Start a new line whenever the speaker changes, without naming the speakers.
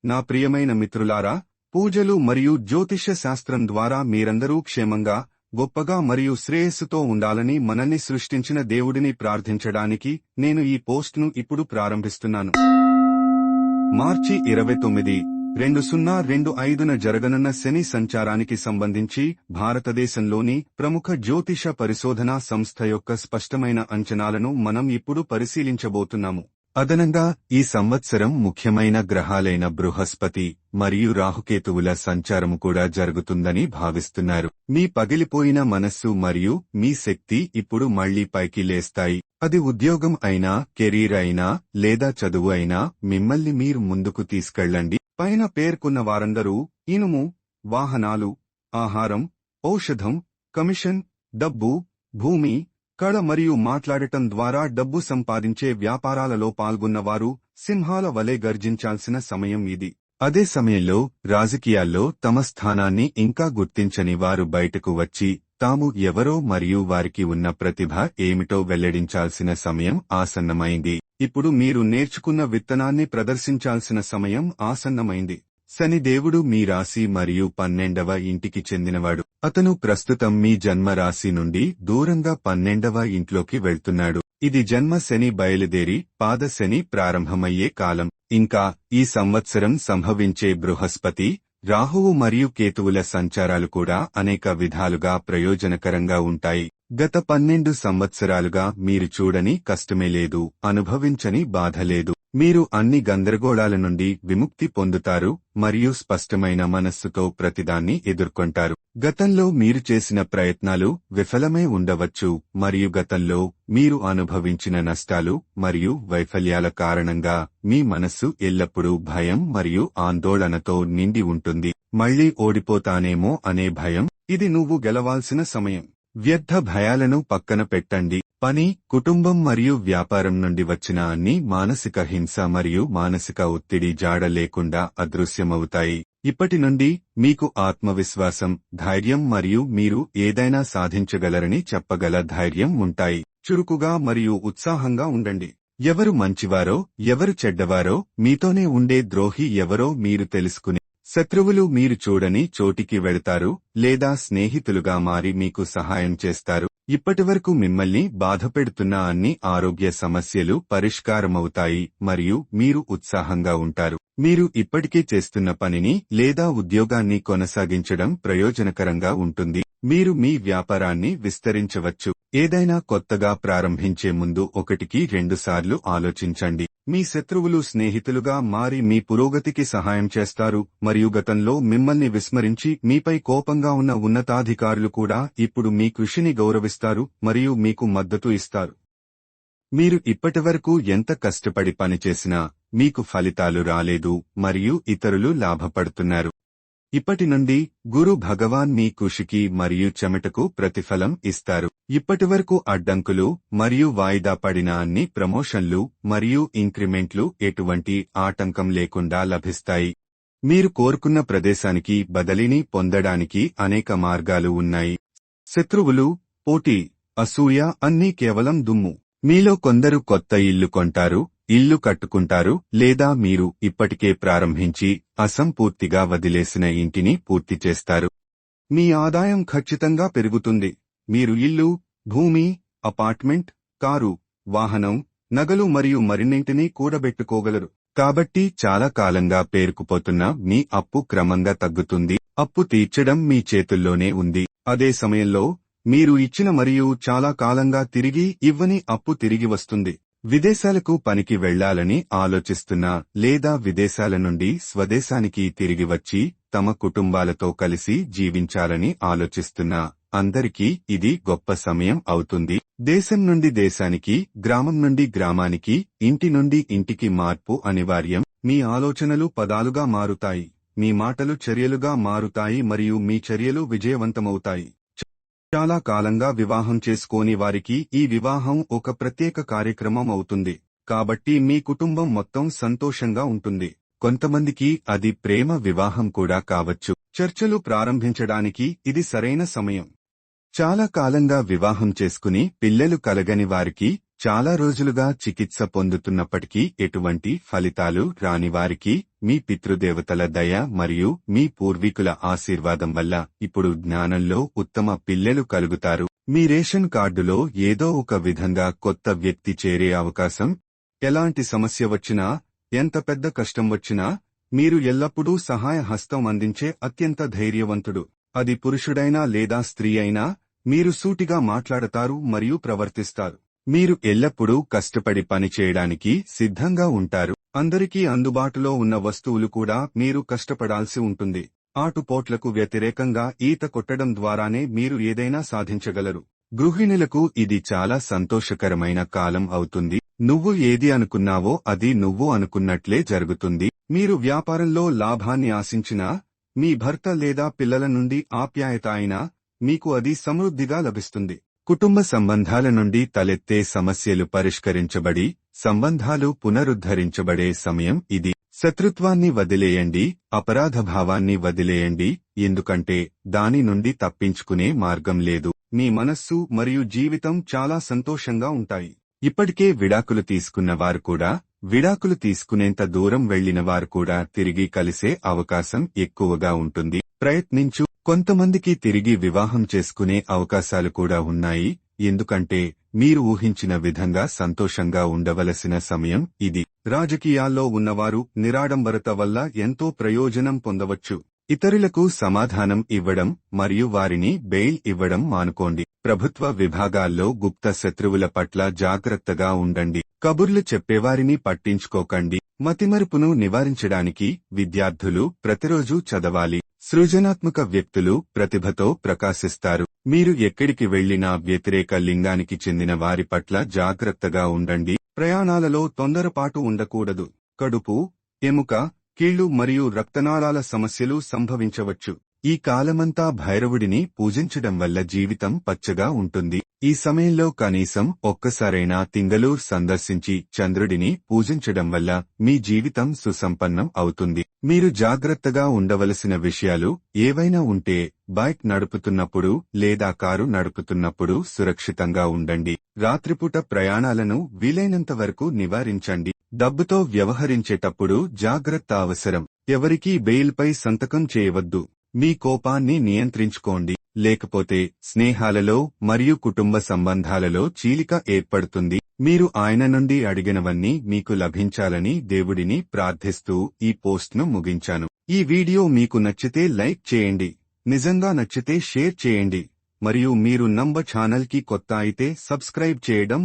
నా ప్రియమైన మిత్రులారా, పూజలు మరియు జ్యోతిష్య శాస్త్రం ద్వారా మీరందరూ క్షేమంగా, గొప్పగా మరియు శ్రేయస్సుతో ఉండాలని మనల్ని సృష్టించిన దేవుడిని ప్రార్థించడానికి నేను ఈ పోస్ట్ను ఇప్పుడు ప్రారంభిస్తున్నాను. మార్చి 29, 2025న జరగనున్న శని సంచారానికి సంబంధించి భారతదేశంలోని ప్రముఖ జ్యోతిష పరిశోధనా సంస్థ యొక్క స్పష్టమైన అంచనాలను మనం ఇప్పుడు పరిశీలించబోతున్నాము. అదనంగా ఈ సంవత్సరం ముఖ్యమైన గ్రహాలైన బృహస్పతి మరియు రాహుకేతువుల సంచారము కూడా జరుగుతుందని భావిస్తున్నారు. మీ పగిలిపోయిన మనస్సు మరియు మీ శక్తి ఇప్పుడు మళ్లీ పైకి లేస్తాయి. అది ఉద్యోగం అయినా, కెరీర్ అయినా లేదా చదువు అయినా మిమ్మల్ని మీరు ముందుకు తీసుకెళ్లండి. పైన పేర్కొన్న వారందరూ ఇనుము, వాహనాలు, ఆహారం, ఔషధం, కమిషన్, డబ్బు, భూమి, కళ మరియు మాట్లాడటం ద్వారా డబ్బు సంపాదించే వ్యాపారాలలో పాల్గొన్నవారు సింహాల వలె గర్జించాల్సిన సమయం ఇది. అదే సమయంలో రాజకీయాల్లో తమ స్థానాన్ని ఇంకా గుర్తించని వారు బయటకు వచ్చి తాము ఎవరో మరియు వారికి ఉన్న ప్రతిభ ఏమిటో వెల్లడించాల్సిన సమయం ఆసన్నమైంది. ఇప్పుడు మీరు నేర్చుకున్న విత్తనాన్ని ప్రదర్శించాల్సిన సమయం ఆసన్నమైంది. శని దేవుడు మీ రాశి మరియు 12వ ఇంటికి చెందినవాడు. అతను ప్రస్తుతం మీ జన్మ రాశి నుండి దూరంగా 12వ ఇంట్లోకి వెళ్తున్నాడు. ఇది జన్మ శని బయలుదేరి పాద శని ప్రారంభమయ్యే కాలం. ఇంకా ఈ సంవత్సరం సంభవించే బృహస్పతి, రాహువు మరియు కేతువుల సంచారాలు కూడా అనేక విధాలుగా ప్రయోజనకరంగా ఉంటాయి. గత 12 సంవత్సరాలుగా మీరు చూడని కష్టమే లేదు, అనుభవించని బాధ లేదు. మీరు అన్ని గందరగోళాల నుండి విముక్తి పొందుతారు మరియు స్పష్టమైన మనస్సుతో ప్రతిదాన్ని ఎదుర్కొంటారు. గతంలో మీరు చేసిన ప్రయత్నాలు విఫలమై ఉండవచ్చు మరియు గతంలో మీరు అనుభవించిన నష్టాలు మరియు వైఫల్యాల కారణంగా మీ మనస్సు ఎల్లప్పుడూ భయం మరియు ఆందోళనతో నిండి ఉంటుంది. మళ్లీ ఓడిపోతానేమో అనే భయం. ఇది నువ్వు గెలవాల్సిన సమయం. వ్యర్థ భయాలను పక్కన పెట్టండి. పని, కుటుంబం మరియు వ్యాపారం నుండి వచ్చిన అన్ని మానసిక హింస మరియు మానసిక ఒత్తిడి జాడ లేకుండా అదృశ్యమవుతాయి. ఇప్పటి నుండి మీకు ఆత్మవిశ్వాసం, ధైర్యం మరియు మీరు ఏదైనా సాధించగలరని చెప్పగల ధైర్యం ఉంటాయి. చురుకుగా మరియు ఉత్సాహంగా ఉండండి. ఎవరు మంచివారో, ఎవరు చెడ్డవారో, మీతోనే ఉండే ద్రోహి ఎవరో మీరు తెలుసుకుని శత్రువులు మీరు చూడని చోటికి వెళతారు లేదా స్నేహితులుగా మారి మీకు సహాయం చేస్తారు. ఇప్పటివరకు మిమ్మల్ని బాధపెడుతున్న అన్ని ఆరోగ్య సమస్యలు పరిష్కారమవుతాయి మరియు మీరు ఉత్సాహంగా ఉంటారు. మీరు ఇప్పటికే చేస్తున్న పనిని లేదా ఉద్యోగాన్ని కొనసాగించడం ప్రయోజనకరంగా ఉంటుంది. మీరు మీ వ్యాపారాన్ని విస్తరించవచ్చు. ఏదైనా కొత్తగా ప్రారంభించే ముందు 1-2 సార్లు ఆలోచించండి. మీ శత్రువులు స్నేహితులుగా మారి మీ పురోగతికి సహాయం చేస్తారు మరియు గతంలో మిమ్మల్ని విస్మరించి మీపై కోపంగా ఉన్న ఉన్నతాధికారులు కూడా ఇప్పుడు మీ కృషిని గౌరవిస్తారు మరియు మీకు మద్దతు ఇస్తారు. మీరు ఇప్పటివరకు ఎంత కష్టపడి పనిచేసినా మీకు ఫలితాలు రాలేదు మరియు ఇతరులు లాభపడుతున్నారు. ఇప్పటి నుండి గురు భగవాన్ మీ కృషికి మరియు చెమటకు ప్రతిఫలం ఇస్తారు. ఇప్పటివరకు అడ్డంకులు మరియు వాయిదా పడిన అన్ని ప్రమోషన్లు మరియు ఇంక్రిమెంట్లు ఎటువంటి ఆటంకం లేకుండా లభిస్తాయి. మీరు కోరుకున్న ప్రదేశానికి బదిలీని పొందడానికి అనేక మార్గాలు ఉన్నాయి. శత్రువులు, పోటీ, అసూయ అన్నీ కేవలం దుమ్ము. మీలో కొందరు కొత్త ఇల్లు కొంటారు, ఇల్లు కట్టుకుంటారు లేదా మీరు ఇప్పటికే ప్రారంభించి అసంపూర్తిగా వదిలేసిన ఇంటిని పూర్తి చేస్తారు. మీ ఆదాయం ఖచ్చితంగా పెరుగుతుంది. మీరు ఇల్లు, భూమి, అపార్ట్మెంట్, కారు, వాహనం, నగలు మరియు మరిన్నింటినీ కూడబెట్టుకోగలరు. కాబట్టి చాలా కాలంగా పేరుకుపోతున్న మీ అప్పు క్రమంగా తగ్గుతుంది. అప్పు తీర్చడం మీ చేతుల్లోనే ఉంది. అదే సమయంలో మీరు ఇచ్చిన మరియు చాలా కాలంగా తిరిగి ఇవ్వని అప్పు తిరిగి వస్తుంది. విదేశాలకు పనికి వెళ్లాలని ఆలోచిస్తున్నా లేదా విదేశాల నుండి స్వదేశానికి తిరిగి వచ్చి తమ కుటుంబాలతో కలిసి జీవించాలని ఆలోచిస్తున్నా అందరికీ ఇది గొప్ప సమయం అవుతుంది. దేశం నుండి దేశానికి, గ్రామం నుండి గ్రామానికి, ఇంటి నుండి ఇంటికి మార్పు అనివార్యం. మీ ఆలోచనలు పదాలుగా మారుతాయి, మీ మాటలు చర్యలుగా మారుతాయి మరియు మీ చర్యలు విజయవంతమవుతాయి. చాలా కాలంగా వివాహం చేసుకోని వారికి ఈ వివాహం ఒక ప్రత్యేక కార్యక్రమం అవుతుంది. కాబట్టి మీ కుటుంబం మొత్తం సంతోషంగా ఉంటుంది. కొంతమందికి అది ప్రేమ వివాహం కూడా కావచ్చు. చర్చలు ప్రారంభించడానికి ఇది సరైన సమయం. చాలా కాలంగా వివాహం చేసుకుని పిల్లలు కలగని వారికి చాలా రోజులుగా చికిత్స పొందుతున్నప్పటికీ ఎటువంటి ఫలితాలు రానివారికి మీ పితృదేవతల దయ మరియు మీ పూర్వీకుల ఆశీర్వాదం వల్ల ఇప్పుడు జ్ఞానంలో ఉత్తమ పిల్లలు కలుగుతారు. మీ రేషన్ కార్డులో ఏదో ఒక విధంగా కొత్త వ్యక్తి చేరే అవకాశం. ఎలాంటి సమస్య వచ్చినా, ఎంత పెద్ద కష్టం వచ్చినా మీరు ఎల్లప్పుడూ సహాయ హస్తం అందించే అత్యంత ధైర్యవంతుడు. అది పురుషుడైనా లేదా స్త్రీ అయినా మీరు సూటిగా మాట్లాడతారు మరియు ప్రవర్తిస్తారు. మీరు ఎల్లప్పుడూ కష్టపడి పనిచేయడానికి సిద్ధంగా ఉంటారు. అందరికీ అందుబాటులో ఉన్న వస్తువులు కూడా మీరు కష్టపడాల్సి ఉంటుంది. ఆటుపోట్లకు వ్యతిరేకంగా ఈత కొట్టడం ద్వారానే మీరు ఏదైనా సాధించగలరు. గృహిణులకు ఇది చాలా సంతోషకరమైన కాలం అవుతుంది. నువ్వు ఏది అనుకున్నావో అది నువ్వు అనుకున్నట్లే జరుగుతుంది. మీరు వ్యాపారంలో లాభాన్ని ఆశించినా, మీ భర్త లేదా పిల్లల నుండి ఆప్యాయత అయినా మీకు అది సమృద్ధిగా లభిస్తుంది. కుటుంబ సంబంధాల నుండి తలెత్తే సమస్యలు పరిష్కరించబడి సంబంధాలు పునరుద్ధరించబడే సమయం ఇది. శత్రుత్వాన్ని వదిలేయండి, అపరాధభావాన్ని వదిలేయండి, ఎందుకంటే దాని నుండి తప్పించుకునే మార్గం లేదు. మీ మనస్సు మరియు జీవితం చాలా సంతోషంగా ఉంటాయి. ఇప్పటికే విడాకులు తీసుకున్న వారు కూడా, విడాకులు తీసుకునేంత దూరం వెళ్లిన వారు కూడా తిరిగి కలిసే అవకాశం ఎక్కువగా ఉంటుంది. ప్రయత్నించు. కొంతమందికి తిరిగి వివాహం చేసుకునే అవకాశాలు కూడా ఉన్నాయి, ఎందుకంటే మీరు ఊహించిన విధంగా సంతోషంగా ఉండవలసిన సమయం ఇది. రాజకీయాల్లో ఉన్నవారు నిరాడంబరత వల్ల ఎంతో ప్రయోజనం పొందవచ్చు. ఇతరులకు సమాధానం ఇవ్వడం మరియు వారిని బెయిల్ ఇవ్వడం మానుకోండి. ప్రభుత్వ విభాగాల్లో గుప్త శత్రువుల పట్ల జాగ్రత్తగా ఉండండి. కబుర్లు చెప్పేవారిని పట్టించుకోకండి. మతిమరుపును నివారించడానికి విద్యార్థులు ప్రతిరోజూ చదవాలి. సృజనాత్మక వ్యక్తులు ప్రతిభతో ప్రకాశిస్తారు. మీరు ఎక్కడికి వెళ్లినా వ్యతిరేక లింగానికి చెందిన వారి పట్ల జాగ్రత్తగా ఉండండి. ప్రయాణాలలో తొందరపాటు ఉండకూడదు. కడుపు, ఎముక, కీళ్లు మరియు రక్తనాళాల సమస్యలు సంభవించవచ్చు. ఈ కాలమంతా భైరవుడిని పూజించడం వల్ల జీవితం పచ్చగా ఉంటుంది. ఈ సమయంలో కనీసం ఒక్కసారైనా తింగలూర్ సందర్శించి చంద్రుడిని పూజించడం వల్ల మీ జీవితం సుసంపన్నం అవుతుంది. మీరు జాగ్రత్తగా ఉండవలసిన విషయాలు ఏవైనా ఉంటే బైక్ నడుపుతున్నప్పుడు లేదా కారు నడుపుతున్నప్పుడు సురక్షితంగా ఉండండి. రాత్రిపూట ప్రయాణాలను వీలైనంత వరకు నివారించండి. డబ్బుతో వ్యవహరించేటప్పుడు జాగ్రత్త అవసరం. ఎవరికీ బెయిల్పై సంతకం చేయవద్దు. మీ కోపాన్ని నియంత్రించుకోండి, లేకపోతే స్నేహాలలో మరియు కుటుంబ సంబంధాలలో చీలిక ఏర్పడుతుంది. మీరు ఆయన నుండి అడిగినవన్నీ మీకు లభించాలని దేవుడిని ప్రార్థిస్తూ ఈ పోస్ట్ను ముగించాను. ఈ వీడియో మీకు నచ్చితే లైక్ చేయండి, నిజంగా నచ్చితే షేర్ చేయండి, మరియు మీరు ఛానల్కి కొత్త అయితే సబ్స్క్రైబ్ చేయడం